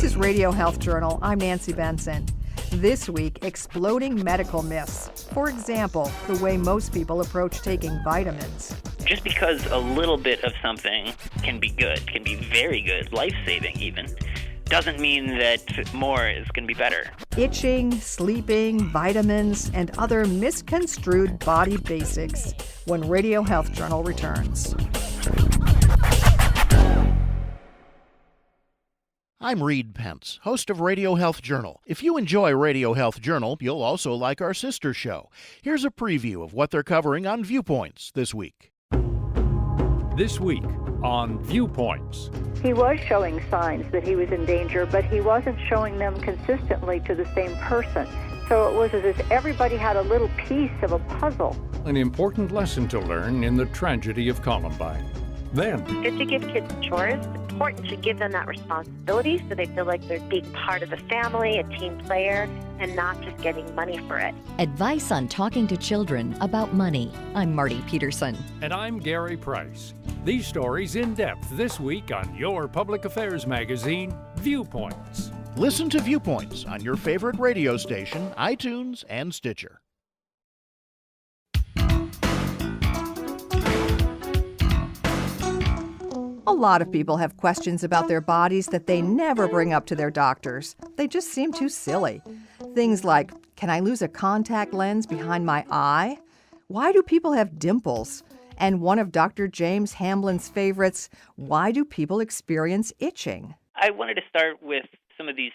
This is Radio Health Journal. I'm Nancy Benson. This week, exploding medical myths. For example, the way most people approach taking vitamins. Just because a little bit of something can be good, can be very good, life-saving even, doesn't mean that more is going to be better. Itching, sleeping, vitamins, and other misconstrued body basics when Radio Health Journal returns. I'm Reed Pence, host of Radio Health Journal. If you enjoy Radio Health Journal, you'll also like our sister show. Here's a preview of what they're covering on Viewpoints this week. This week on Viewpoints. He was showing signs that he was in danger, but he wasn't showing them consistently to the same person. So it was as if everybody had a little piece of a puzzle. An important lesson to learn in the tragedy of Columbine. Then, Good to give kids chores. It's important to give them that responsibility so they feel like they're being part of the family, a team player, and not just getting money for it. Advice on talking to children about money. I'm Marty Peterson. and I'm Gary Price. These stories in depth this week on your public affairs magazine, Viewpoints. Listen to Viewpoints on your favorite radio station, iTunes, and Stitcher. A lot of people have questions about their bodies that they never bring up to their doctors. They just seem too silly. Things like, can I lose a contact lens behind my eye? Why do people have dimples? And one of Dr. James Hamblin's favorites, why do people experience itching? I wanted to start with some of these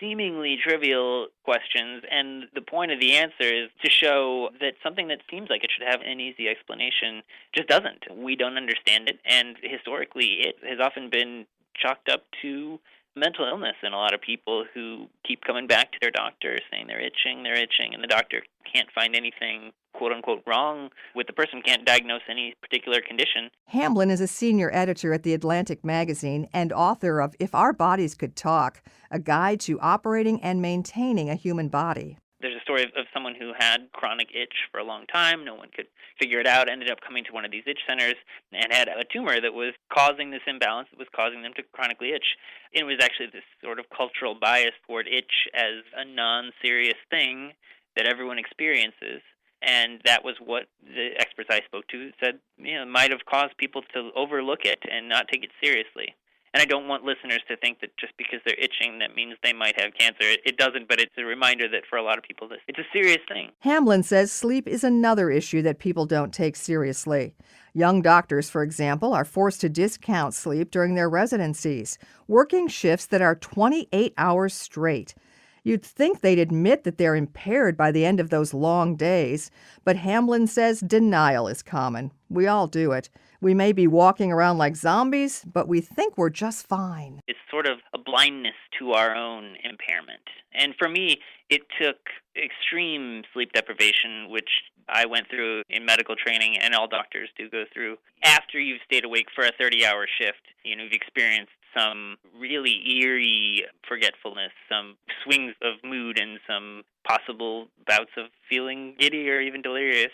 seemingly trivial questions, and the point of the answer is to show that something that seems like it should have an easy explanation just doesn't. We don't understand it, and historically it has often been chalked up to mental illness in a lot of people who keep coming back to their doctor saying they're itching, and the doctor can't find anything quote-unquote wrong with the person, can't diagnose any particular condition. Hamblin is a senior editor at The Atlantic magazine and author of If Our Bodies Could Talk, a guide to operating and maintaining a human body. There's a story of someone who had chronic itch for a long time. No one could figure it out, ended up coming to one of these itch centers and had a tumor that was causing this imbalance, that was causing them to chronically itch. It was actually this sort of cultural bias toward itch as a non-serious thing that everyone experiences. And that was what the experts I spoke to said, might have caused people to overlook it and not take it seriously. And I don't want listeners to think that just because they're itching, that means they might have cancer. It doesn't, but it's a reminder that for a lot of people, it's a serious thing. Hamblin says sleep is another issue that people don't take seriously. Young doctors, for example, are forced to discount sleep during their residencies, working shifts that are 28 hours straight. You'd think they'd admit that they're impaired by the end of those long days, but Hamblin says denial is common. We all do it. We may be walking around like zombies, but we think we're just fine. It's sort of a blindness to our own impairment. And for me, it took extreme sleep deprivation, which I went through in medical training, and all doctors do go through. After you've stayed awake for a 30-hour shift, you've experienced some really eerie forgetfulness, some swings of mood, and some possible bouts of feeling giddy or even delirious.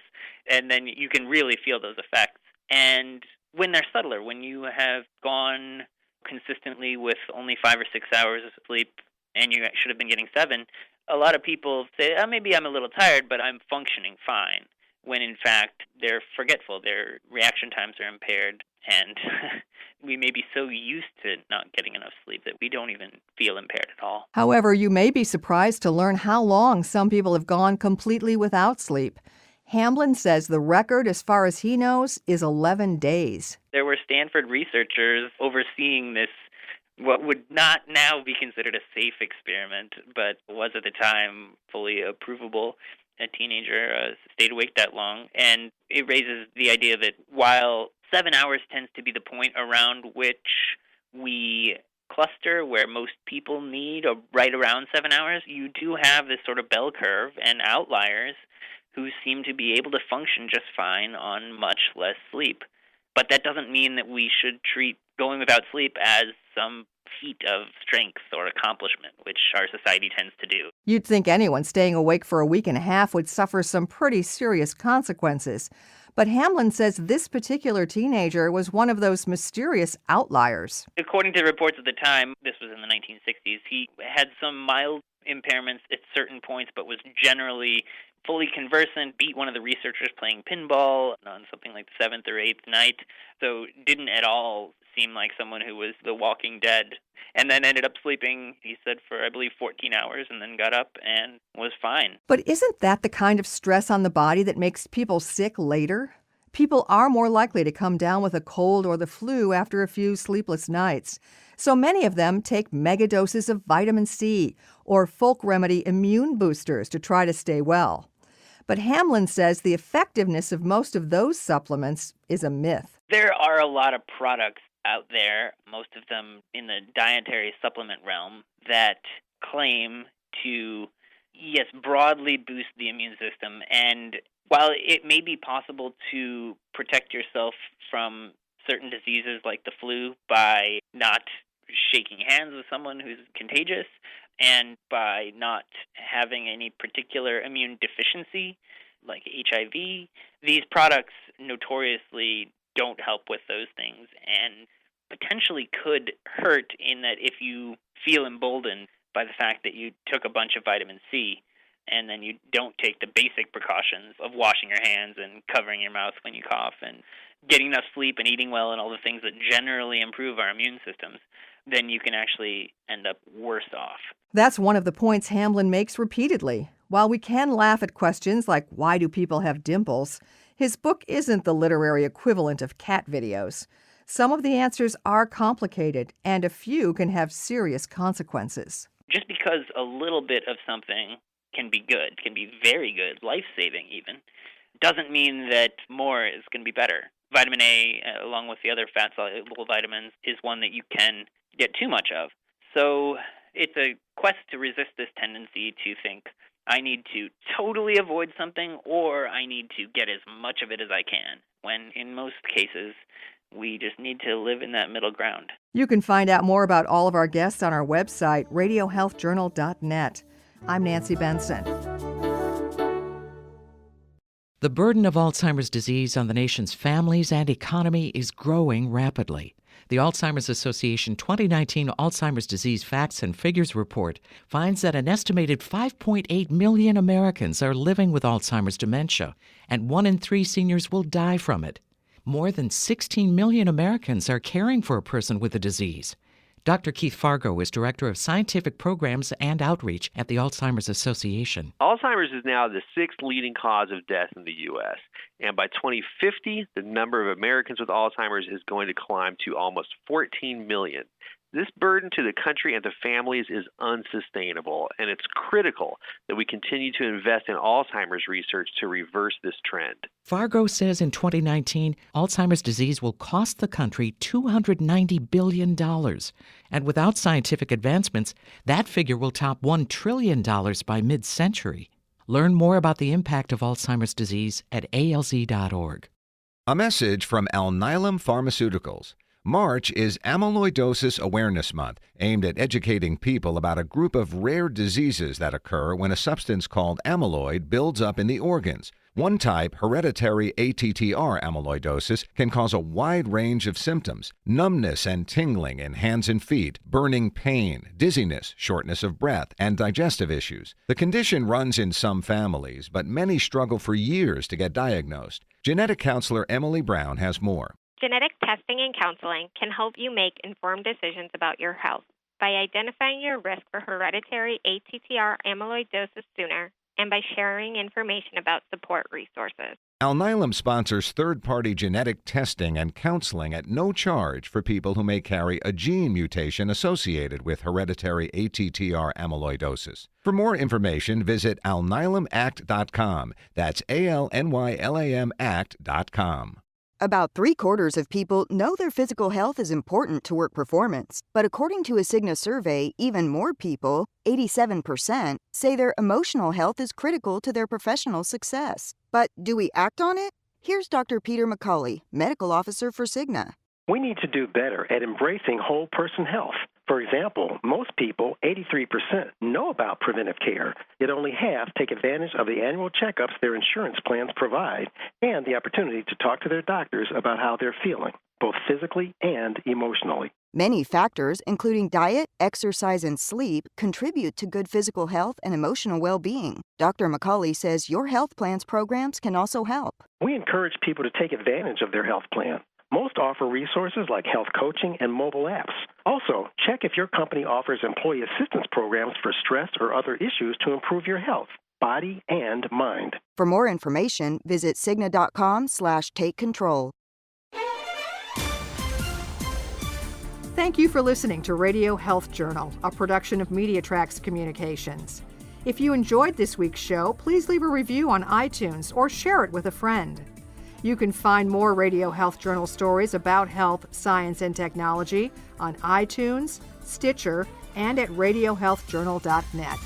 And then you can really feel those effects. And when they're subtler, when you have gone consistently with only 5 or 6 hours of sleep and you should have been getting 7, a lot of people say, maybe I'm a little tired, but I'm functioning fine, when in fact they're forgetful, their reaction times are impaired, and we may be so used to not getting enough sleep that we don't even feel impaired at all. However, you may be surprised to learn how long some people have gone completely without sleep. Hamblin says the record, as far as he knows, is 11 days. There were Stanford researchers overseeing this, what would not now be considered a safe experiment, but was at the time fully approvable. A teenager stayed awake that long, and it raises the idea that while 7 hours tends to be the point around which we cluster, where most people need right around 7 hours, you do have this sort of bell curve and outliers who seem to be able to function just fine on much less sleep. But that doesn't mean that we should treat going without sleep as some feat of strength or accomplishment, which our society tends to do. You'd think anyone staying awake for a week and a half would suffer some pretty serious consequences. But Hamlin says this particular teenager was one of those mysterious outliers. According to reports at the time, this was in the 1960s, he had some mild impairments at certain points, but was generally fully conversant, beat one of the researchers playing pinball on something like the 7th or 8th night, so didn't at all seem like someone who was the Walking Dead. And then ended up sleeping, he said, for, I believe, 14 hours, and then got up and was fine. But isn't that the kind of stress on the body that makes people sick later? People are more likely to come down with a cold or the flu after a few sleepless nights. So many of them take megadoses of vitamin C or folk remedy immune boosters to try to stay well. But Hamlin says the effectiveness of most of those supplements is a myth. There are a lot of products out there, most of them in the dietary supplement realm, that claim to, yes, broadly boost the immune system. And while it may be possible to protect yourself from certain diseases like the flu by not shaking hands with someone who's contagious and by not having any particular immune deficiency like HIV, these products notoriously don't help with those things and potentially could hurt in that if you feel emboldened by the fact that you took a bunch of vitamin C and then you don't take the basic precautions of washing your hands and covering your mouth when you cough and getting enough sleep and eating well and all the things that generally improve our immune systems, then you can actually end up worse off. That's one of the points Hamlin makes repeatedly. While we can laugh at questions like why do people have dimples, his book isn't the literary equivalent of cat videos. Some of the answers are complicated, and a few can have serious consequences. Just because a little bit of something can be good, can be very good, life-saving even, doesn't mean that more is going to be better. Vitamin A, along with the other fat-soluble vitamins, is one that you can get too much of. So it's a quest to resist this tendency to think, I need to totally avoid something, or I need to get as much of it as I can, when in most cases, we just need to live in that middle ground. You can find out more about all of our guests on our website, radiohealthjournal.net. I'm Nancy Benson. The burden of Alzheimer's disease on the nation's families and economy is growing rapidly. The Alzheimer's Association 2019 Alzheimer's Disease Facts and Figures report finds that an estimated 5.8 million Americans are living with Alzheimer's dementia, and 1 in 3 seniors will die from it. More than 16 million Americans are caring for a person with the disease. Dr. Keith Fargo is Director of Scientific Programs and Outreach at the Alzheimer's Association. Alzheimer's is now the 6th leading cause of death in the U.S., and by 2050, the number of Americans with Alzheimer's is going to climb to almost 14 million. This burden to the country and to families is unsustainable, and it's critical that we continue to invest in Alzheimer's research to reverse this trend. Fargo says in 2019, Alzheimer's disease will cost the country $290 billion. And without scientific advancements, that figure will top $1 trillion by mid-century. Learn more about the impact of Alzheimer's disease at alz.org. A message from Alnylam Pharmaceuticals. March is Amyloidosis Awareness Month, aimed at educating people about a group of rare diseases that occur when a substance called amyloid builds up in the organs. One type, hereditary ATTR amyloidosis, can cause a wide range of symptoms: numbness and tingling in hands and feet, burning pain, dizziness, shortness of breath, and digestive issues. The condition runs in some families, but many struggle for years to get diagnosed. Genetic counselor Emily Brown has more. Genetic testing and counseling can help you make informed decisions about your health by identifying your risk for hereditary ATTR amyloidosis sooner and by sharing information about support resources. Alnylam sponsors third-party genetic testing and counseling at no charge for people who may carry a gene mutation associated with hereditary ATTR amyloidosis. For more information, visit alnylamact.com. That's ALNYLAM act.com. About 3/4 of people know their physical health is important to work performance. But according to a Cigna survey, even more people, 87%, say their emotional health is critical to their professional success. But do we act on it? Here's Dr. Peter McCauley, medical officer for Cigna. We need to do better at embracing whole person health. For example, most people, 83%, know about preventive care, yet only half take advantage of the annual checkups their insurance plans provide and the opportunity to talk to their doctors about how they're feeling, both physically and emotionally. Many factors, including diet, exercise, and sleep, contribute to good physical health and emotional well-being. Dr. McCauley says your health plan's programs can also help. We encourage people to take advantage of their health plan. Most offer resources like health coaching and mobile apps. Also, check if your company offers employee assistance programs for stress or other issues to improve your health, body and mind. For more information, visit Cigna.com/takecontrol. Thank you for listening to Radio Health Journal, a production of MediaTrax Communications. If you enjoyed this week's show, please leave a review on iTunes or share it with a friend. You can find more Radio Health Journal stories about health, science, and technology on iTunes, Stitcher, and at radiohealthjournal.net.